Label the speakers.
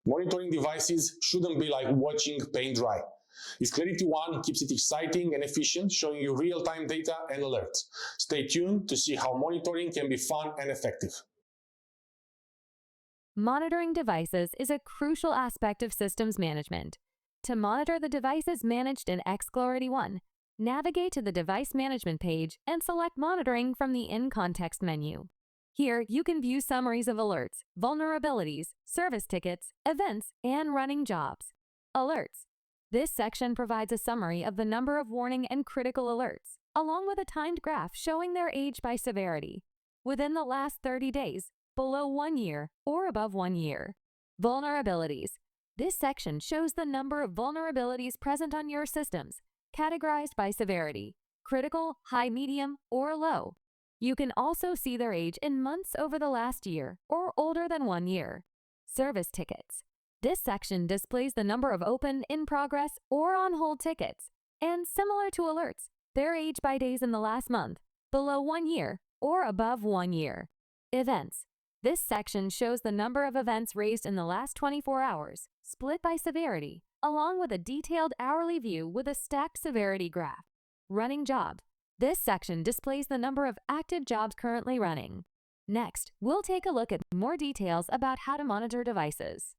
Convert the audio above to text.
Speaker 1: Monitoring devices shouldn't be like watching paint dry. XClarity One keeps it exciting and efficient, showing you real-time data and alerts. Stay tuned to see how monitoring can be fun and effective.
Speaker 2: Monitoring devices is a crucial aspect of systems management. To monitor the devices managed in XClarity One, navigate to the Device Management page and select Monitoring from the In Context menu. Here, you can view summaries of alerts, vulnerabilities, service tickets, events, and running jobs. Alerts. This section provides a summary of the number of warning and critical alerts, along with a timed graph showing their age by severity, within the last 30 days, below 1 year, or above 1 year. Vulnerabilities. This section shows the number of vulnerabilities present on your systems, categorized by severity, critical, high, medium, or low. You can also see their age in months over the last year or older than 1 year. Service tickets. This section displays the number of open, in progress, or on hold tickets, and similar to alerts, their age by days in the last month, below 1 year or above 1 year. Events. This section shows the number of events raised in the last 24 hours, split by severity, along with a detailed hourly view with a stacked severity graph. Running jobs. This section displays the number of active jobs currently running. Next, we'll take a look at more details about how to monitor devices.